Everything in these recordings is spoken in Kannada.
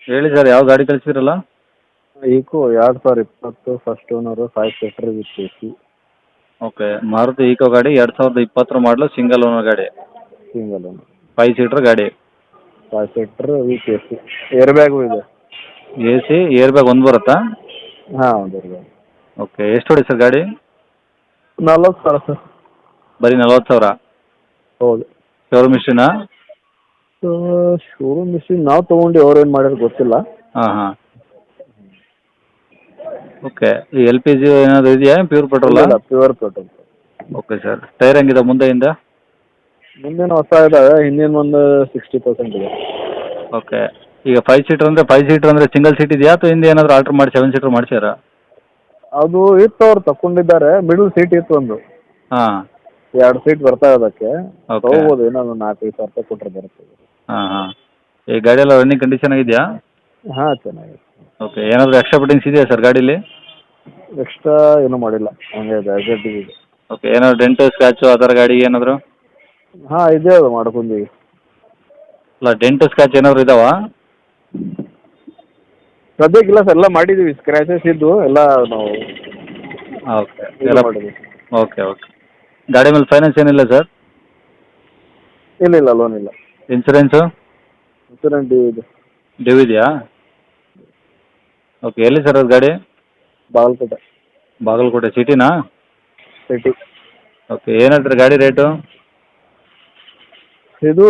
ಹೇಳಿ ಸರ್, ಯಾವ ಗಾಡಿ ಕಳಿಸಿದ್ರಲ್ಲ? Eeco 2020 first owner 5 seater with A C okay, Maruti Eeco ಗಾಡಿ 2020 ಮಾಡಲು, ಸಿಂಗಲ್ ಓನರ್ ಗಾಡಿ, ಸಿಂಗಲ್ ಓನರ್ 5 ಸೀಟ್ರ್ ಗಾಡಿ. 5 seater with A C air bag ಇದೆ. ಎ ಸಿ ಏರ್ ಬ್ಯಾಗ್ ಒಂದು ಬರುತ್ತಾ? ಹಾಂ ಒಂದು ಏರ್ ಬ್ಯಾಗ್. ಓಕೆ, ಎಷ್ಟು ಹೊಡಿ ಸರ್ ಗಾಡಿ? 40,000 ಸರ್. ಬರೀ 40,000? ಹೌದು. ಶೋರೂಮ್ ಇಷ್ಟೇನಾ? ಶೋರೂಮ್ ಮಿಷಿನ್ ನಾವು ತೊಗೊಂಡು ಅವ್ರೇನು ಮಾಡ್ಯಾರ ಗೊತ್ತಿಲ್ಲ. ಹಾಂ ಹಾಂ. ಓಕೆ, ಈ ಎಲ್ ಪಿ ಜಿ ಏನಾದರೂ ಇದೆಯಾ, ಪ್ಯೂರ್ ಪೆಟ್ರೋಲಾ? ಇಲ್ಲ, pure petrol. Okay sir, tyre ಹೆಂಗಿದೆ ಮುಂದೆಯಿಂದ? ಮುಂದಿನ ಹೊಸ ಇದ್ದಾವೆ, ಹಿಂದಿನ ಒಂದು 60% ಇದೆ. ಓಕೆ, ಈಗ 5 ಸೀಟರ್ ಅಂದರೆ ಸಿಂಗಲ್ ಸೀಟ್ ಇದೆಯಾ ಅಥವಾ ಹಿಂದೆ ಏನಾದರೂ ಆಲ್ಟ್ರ್ ಮಾಡಿ 7 ಸೀಟರ್ ಮಾಡಿಸ್ಯಾರ? ಅದು ಇತ್ತು, ಅವ್ರು ತಗೊಂಡಿದ್ದಾರೆ. ಮಿಡಲ್ ಸೀಟ್ ಇತ್ತು ಒಂದು. ಹಾಂ. 2 ಸೀಟ್ ಬರ್ತಾ ಅದಕ್ಕೆ. ಓಕೆ. ತಗೋಬೋದು, ಇನ್ನೊಂದು 4-5 ಸಾವಿರ ರೂಪಾಯಿ ಕೊಟ್ಟರೆ ಬರುತ್ತೆ. ಹಾಂ ಹಾಂ. ಈ ಗಾಡಿ ಎಲ್ಲ ರನ್ನಿಂಗ್ ಕಂಡೀಷನ್ ಆಗಿದೆಯಾ? ಹಾಂ, ಚೆನ್ನಾಗಿದೆ. ಓಕೆ, ಏನಾದರೂ ಎಕ್ಸ್ಟ್ರಾ ಫಿಟ್ಟಿಂಗ್ಸ್ ಇದೆಯಾ ಸರ್ ಗಾಡೀಲಿ? ಎಕ್ಸ್ಟ್ರಾ ಏನೂ ಮಾಡಿಲ್ಲ, ಹಂಗೆ ಇದೆ ಆ್ಯಸ್ ಇದೆ. ಓಕೆ, ಏನಾದ್ರು ಡೆಂಟು ಸ್ಕ್ರ್ಯಾಚು ಆ ಥರ ಗಾಡಿಗೆ ಏನಾದರೂ? ಹಾಂ, ಇದೆ, ಅದು ಮಾಡ್ಕೊಂಡೀವಿ. ಅಲ್ಲ, ಡೆಂಟು ಸ್ಕ್ರ್ಯಾಚ್ ಏನಾದರೂ ಇದಾವಾ? ಸದ್ಯಕ್ಕಿಲ್ಲ ಸರ್, ಎಲ್ಲ ಮಾಡಿದ್ದೀವಿ. ಸ್ಕ್ರ್ಯಾಚಸ್ ಇದ್ದು ಎಲ್ಲ ನಾವು ಓಕೆ ಎಲ್ಲ ಮಾಡಿದ್ದೀವಿ. Okay okay. ಗಾಡಿ ಮೇಲೆ ಫೈನಾನ್ಸ್ ಏನಿಲ್ಲ ಸರ್? ಇಲ್ಲ, ಲೋನ್ ಇಲ್ಲ. ಇನ್ಸೂರೆನ್ಸು? ಇನ್ಸೂರೆನ್ಸ್ ಇದೆ. ಡ್ಯೂ ಇದೆಯಾ? ಓಕೆ, ಎಲ್ಲಿ ಸರ್ ಅದು ಗಾಡಿ? ಬಾಗಲಕೋಟೆ ಬಾಗಲಕೋಟೆ ಸಿಟಿನಾ? ಸಿಟಿ. ಓಕೆ, ಏನು ಹೇಳ್ತೀರಿ ಗಾಡಿ ರೇಟು? ಇದು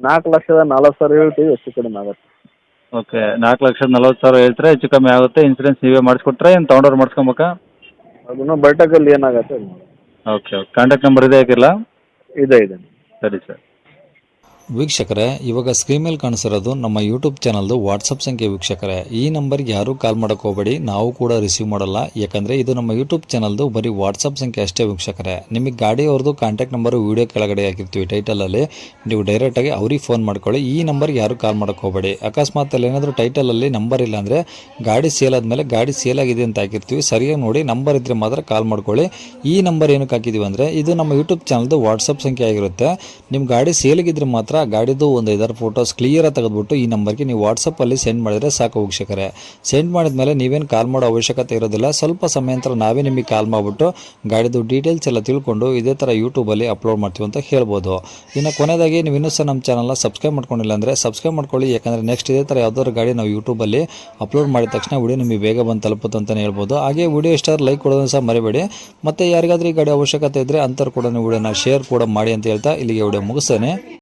4,40,000 ಹೇಳ್ತೀವಿ, ಹೆಚ್ಚು ಕಡಿಮೆ ಆಗುತ್ತೆ. ಓಕೆ, 4,40,000 ಹೇಳ್ತಾರೆ, ಹೆಚ್ಚು ಕಮ್ಮಿ ಆಗುತ್ತೆ. ಇನ್ಸೂರೆನ್ಸ್ ನೀವೇ ಮಾಡಿಸ್ಕೊಟ್ರೆ ಏನು ತೊಗೊಂಡವ್ರು ಮಾಡಿಸ್ಕೊಬೇಕಾ? ಅದನ್ನು ಬೈಟಕಲ್ಲಿ ಏನಾಗುತ್ತೆ ಅದು ಮಾಡಿ. ಓಕೆ ಓಕೆ, ಕಾಂಟ್ಯಾಕ್ಟ್ ನಂಬರ್ ಇದೆ ಹಾಕಿರಲ್ಲ? ಇದೆ. ಸರಿ ಸರ್. ವೀಕ್ಷಕರೇ, ಇವಾಗ ಸ್ಕ್ರೀನ್ ಮೇಲೆ ಕಾಣಿಸಿರೋದು ನಮ್ಮ ಯೂಟ್ಯೂಬ್ ಚಾನಲ್ದು ವಾಟ್ಸಪ್ ಸಂಖ್ಯೆ. ವೀಕ್ಷಕರೇ, ಈ ನಂಬರ್ಗೆ ಯಾರೂ ಕಾಲ್ ಮಾಡೋಕೆ ಹೋಗಬೇಡಿ, ನಾವು ಕೂಡ ರಿಸೀವ್ ಮಾಡಲ್ಲ. ಯಾಕಂದರೆ ಇದು ನಮ್ಮ ಯೂಟ್ಯೂಬ್ ಚಾನಲ್ದು ಬರೀ ವಾಟ್ಸಪ್ ಸಂಖ್ಯೆ ಅಷ್ಟೇ. ವೀಕ್ಷಕರೇ, ನಿಮಗೆ ಗಾಡಿಯವ್ರದ್ದು ಕಾಂಟ್ಯಾಕ್ಟ್ ನಂಬರು ವೀಡಿಯೋ ಕೆಳಗಡೆ ಹಾಕಿರ್ತೀವಿ ಟೈಟಲಲ್ಲಿ, ನೀವು ಡೈರೆಕ್ಟಾಗಿ ಅವ್ರಿಗೆ ಫೋನ್ ಮಾಡ್ಕೊಳ್ಳಿ. ಈ ನಂಬರ್ಗೆ ಯಾರೂ ಕಾಲ್ ಮಾಡೋಕೆ ಹೋಗಬೇಡಿ. ಅಕಸ್ಮಾತ್ ಅಲ್ಲಿ ಏನಾದರೂ ಟೈಟಲಲ್ಲಿ ನಂಬರ್ ಇಲ್ಲ ಅಂದರೆ, ಗಾಡಿ ಸೇಲ್ ಆದಮೇಲೆ ಗಾಡಿ ಸೇಲ್ ಆಗಿದೆ ಅಂತ ಹಾಕಿರ್ತೀವಿ, ಸರಿಯಾಗಿ ನೋಡಿ ನಂಬರ್ ಇದ್ದರೆ ಮಾತ್ರ ಕಾಲ್ ಮಾಡ್ಕೊಳ್ಳಿ. ಈ ನಂಬರ್ ಏನಕ್ಕೆ ಹಾಕಿದ್ದೀವಿ ಅಂದರೆ, ಇದು ನಮ್ಮ ಯೂಟ್ಯೂಬ್ ಚಾನಲ್ದು ವಾಟ್ಸಪ್ ಸಂಖ್ಯೆ ಆಗಿರುತ್ತೆ. ನಿಮ್ಮ ಗಾಡಿ ಸೇಲಿಗಿದ್ರೆ ಮಾತ್ರ ಗಾಡಿದು ಒಂದು 5 ಫೋಟೋಸ್ ಕ್ಲಿಯರಾಗಿ ತೆಗೆದುಬಿಟ್ಟು ಈ ನಂಬರ್ಗೆ ನೀವು ವಾಟ್ಸಪ್ಪಲ್ಲಿ ಸೆಂಡ್ ಮಾಡಿದರೆ ಸಾಕು. ವೀಕ್ಷಕರೇ, ಸೆಂಡ್ ಮಾಡಿದ್ಮೇಲೆ ನೀವೇನು ಕಾಲ್ ಮಾಡೋ ಅವಶ್ಯಕತೆ ಇರೋದಿಲ್ಲ. ಸ್ವಲ್ಪ ಸಮಯ ನಂತರ ನಾವೇ ನಿಮಗೆ ಕಾಲ್ ಮಾಡಿಬಿಟ್ಟು ಗಾಡಿದು ಡೀಟೇಲ್ಸ್ ಎಲ್ಲ ತಿಳ್ಕೊಂಡು ಇದೇ ಥರ ಯೂಟ್ಯೂಬಲ್ಲಿ ಅಪ್ಲೋಡ್ ಮಾಡ್ತೀವಿ ಅಂತ ಹೇಳ್ಬೋದು. ಇನ್ನು ಕೊನೆಯದಾಗಿ ನೀವು ಇನ್ನೂ ಸಹ ನಮ್ಮ ಚಾನಲ್ನ ಸಬ್ಸ್ಕ್ರೈಬ್ ಮಾಡ್ಕೊಂಡಿಲ್ಲ ಅಂದರೆ ಸಬ್ಸ್ಕ್ರೈಬ್ ಮಾಡ್ಕೊಳ್ಳಿ. ಯಾಕಂದರೆ ನೆಕ್ಸ್ಟ್ ಇದೇ ಥರ ಯಾವ್ದಾದ್ರು ಗಾಡಿ ನಾವು ಯೂಟ್ಯೂಬಲ್ಲಿ ಅಪ್ಲೋಡ್ ಮಾಡಿದ ತಕ್ಷಣ ವಿಡಿಯೋ ನಿಮಗೆ ಬೇಗ ಬಂದು ತಲುಪುತ್ತೆ ಅಂತಲೇ ಹೇಳ್ಬೋದು. ಹಾಗೆ ವಿಡಿಯೋ ಇಷ್ಟ ಲೈಕ್ ಕೊಡೋದನ್ನು ಸಹ ಮರಿಬೇಡಿ. ಮತ್ತು ಯಾರಿಗಾದ್ರೂ ಈ ಗಾಡಿ ಅವಶ್ಯಕತೆ ಇದ್ದರೆ ಅಂಥವ್ರು ಕೂಡ ನೀವು ವಿಡಿಯೋನ ಶೇರ್ ಕೂಡ ಮಾಡಿ ಅಂತ ಹೇಳ್ತಾ ಇಲ್ಲಿಗೆ ವಿಡಿಯೋ ಮುಗಿಸ್ತೇನೆ.